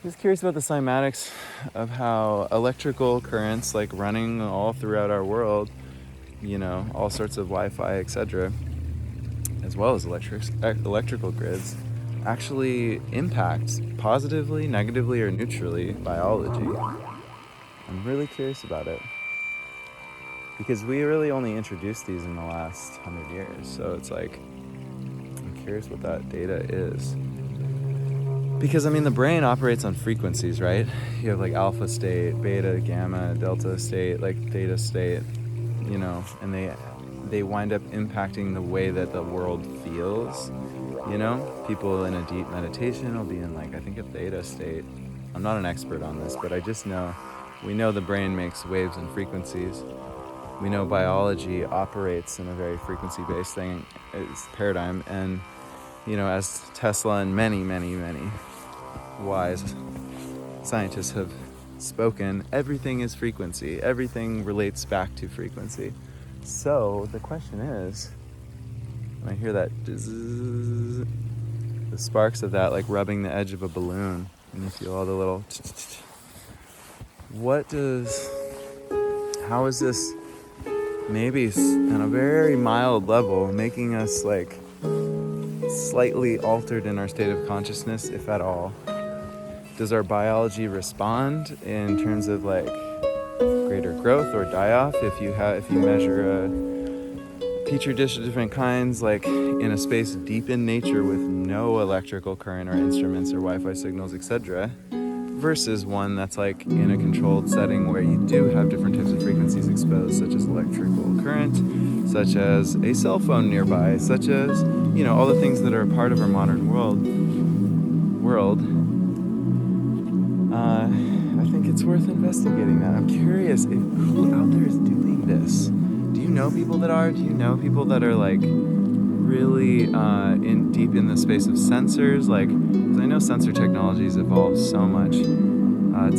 Just curious about the cymatics of how electrical currents, like running all throughout our world, all sorts of Wi-Fi, etc., as well as electrical grids, actually impact positively, negatively, or neutrally biology. I'm really curious about it because we really only introduced these in the last 100 years. So it's like, I'm curious what that data is. Because, the brain operates on frequencies, right? You have like alpha state, beta, gamma, delta state, like theta state, and they wind up impacting the way that the world feels. People in a deep meditation will be in I think a theta state. I'm not an expert on this, but I just know, we know the brain makes waves and frequencies. We know biology operates in a very frequency-based paradigm. And, as Tesla and many, many, many wise scientists have spoken, everything is frequency. Everything relates back to frequency. So the question is, when I hear that the sparks of that, like rubbing the edge of a balloon, and you feel all the little how is this maybe on a very mild level making us like slightly altered in our state of consciousness, if at all? Does our biology respond in terms of like greater growth or die-off if you measure a petri dish of different kinds, like in a space deep in nature with no electrical current or instruments or Wi-Fi signals, etc., versus one that's like in a controlled setting where you do have different types of frequencies exposed, such as electrical current, such as a cell phone nearby, such as, all the things that are a part of our modern world. I think it's worth investigating that. I'm curious who out there is doing this. Do you know people that are? Do you know people that are like really deep in the space of sensors? Like, because I know sensor technologies evolved so much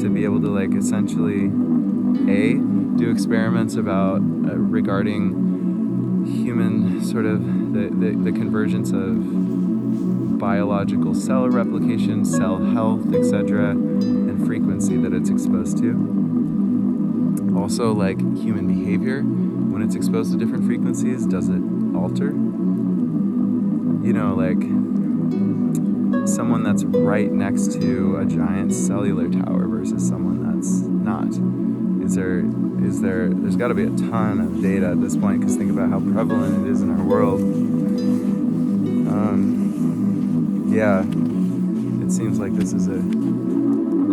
to be able to like essentially do experiments regarding human sort of the convergence of biological cell replication, cell health, etc., and frequency that it's exposed to. Also, like human behavior, when it's exposed to different frequencies, does it alter? Like someone that's right next to a giant cellular tower versus someone that's not. There's got to be a ton of data at this point, because think about how prevalent it is in our world. It seems like this is a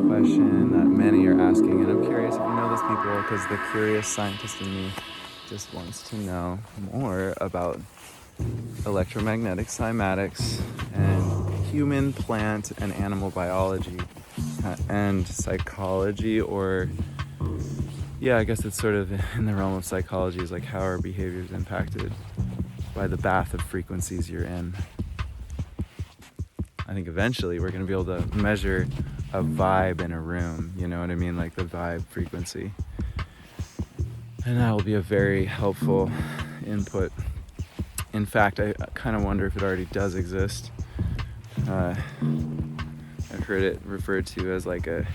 question that many are asking, and I'm curious if you know those people, because the curious scientist in me just wants to know more about electromagnetic cymatics and human, plant, and animal biology and psychology, or I guess it's sort of in the realm of psychology, is like how our behavior is impacted by the bath of frequencies you're in. I think eventually we're going to be able to measure a vibe in a room, you know what I mean? Like the vibe frequency. And that will be a very helpful input. In fact, I kind of wonder if it already does exist. I've heard it referred to as like a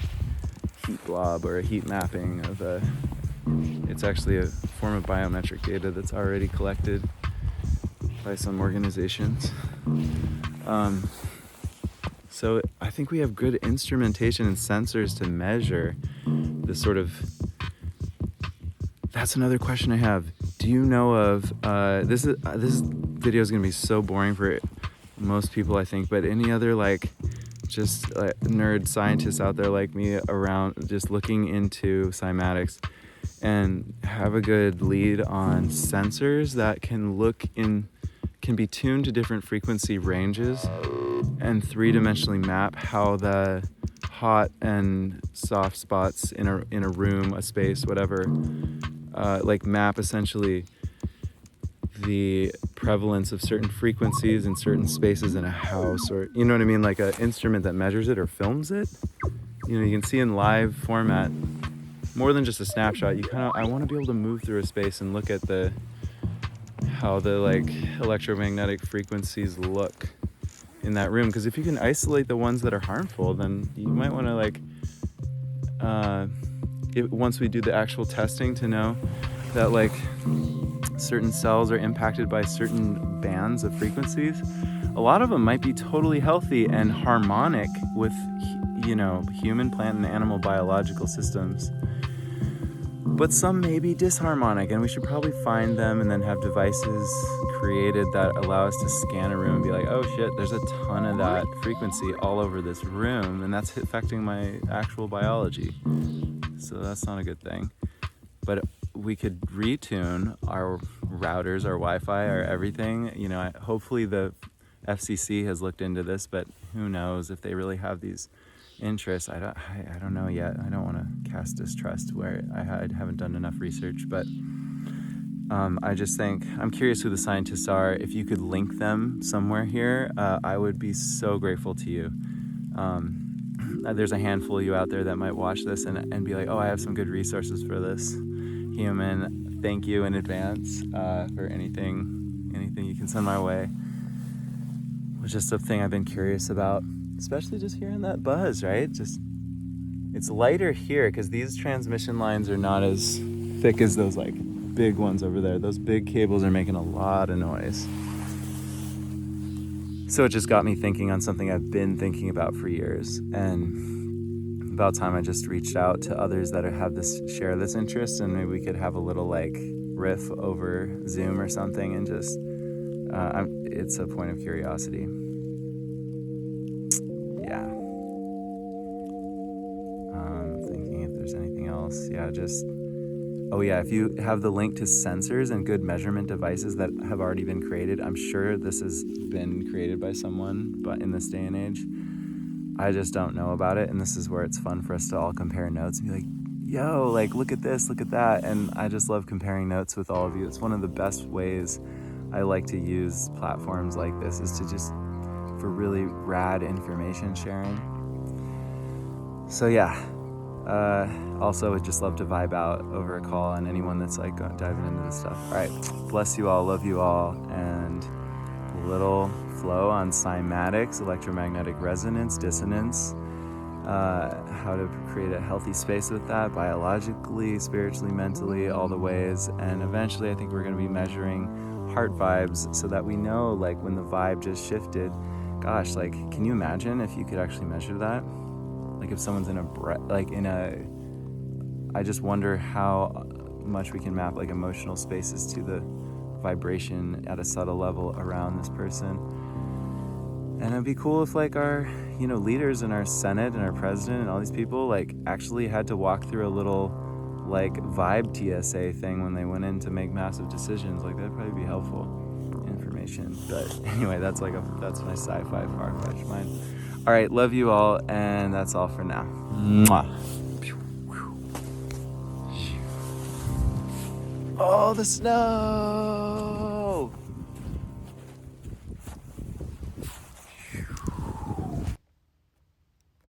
heat blob or a heat mapping of it's actually a form of biometric data that's already collected by some organizations. So I think we have good instrumentation and sensors to measure the sort of... That's another question I have. Do you know of... This video is going to be so boring for most people, I think, but any other just nerd scientists out there like me around just looking into cymatics and have a good lead on sensors that can be tuned to different frequency ranges and three-dimensionally map how the hot and soft spots in a room, a space, whatever, map essentially the prevalence of certain frequencies in certain spaces in a house, or you know what I mean, like an instrument that measures it or films it. You can see in live format more than just a snapshot. I want to be able to move through a space and look at how the electromagnetic frequencies look in that room, because if you can isolate the ones that are harmful, then you might want to like once we do the actual testing to know that like certain cells are impacted by certain bands of frequencies. A lot of them might be totally healthy and harmonic with, you know, human, plant, and animal biological systems. But some may be disharmonic, and we should probably find them and then have devices created that allow us to scan a room and be like, oh shit, there's a ton of that frequency all over this room, and that's affecting my actual biology. So that's not a good thing. But we could retune our routers, our Wi-Fi, our everything. You know, hopefully the FCC has looked into this, but who knows if they really have these interests. I don't know yet. I don't want to cast distrust where I haven't done enough research, but I just think I'm curious who the scientists are. If you could link them somewhere here, I would be so grateful to you. There's a handful of you out there that might watch this and be like, oh, I have some good resources for this human. Thank you in advance for anything you can send my way. It's just a thing I've been curious about, especially just hearing that buzz, right? Just, it's lighter here because these transmission lines are not as thick as those like big ones over there. Those big cables are making a lot of noise. So it just got me thinking on something I've been thinking about for years, and about time I just reached out to others that share this interest, and maybe we could have a little like riff over Zoom or something, and just it's a point of curiosity. Yeah. Thinking if there's anything else. Yeah, if you have the link to sensors and good measurement devices that have already been created, I'm sure this has been created by someone, but in this day and age, I just don't know about it. And this is where it's fun for us to all compare notes and be like, yo, like, look at this, look at that. And I just love comparing notes with all of you. It's one of the best ways I like to use platforms like this, is to just for really rad information sharing. So yeah, also would just love to vibe out over a call on anyone that's like diving into this stuff. All right, bless you all, love you all, and a little flow on cymatics, electromagnetic resonance, dissonance, how to create a healthy space with that biologically, spiritually, mentally, all the ways. And eventually I think we're going to be measuring heart vibes so that we know like when the vibe just shifted. Gosh, like, can you imagine if you could actually measure that? Like if someone's I just wonder how much we can map like emotional spaces to the vibration at a subtle level around this person. And it'd be cool if like our, leaders and our Senate and our president and all these people like actually had to walk through a little like vibe TSA thing when they went in to make massive decisions. Like that'd probably be helpful information. But anyway, that's my sci-fi far-fetched mind. All right, love you all, and that's all for now. Mwah. Oh, the snow.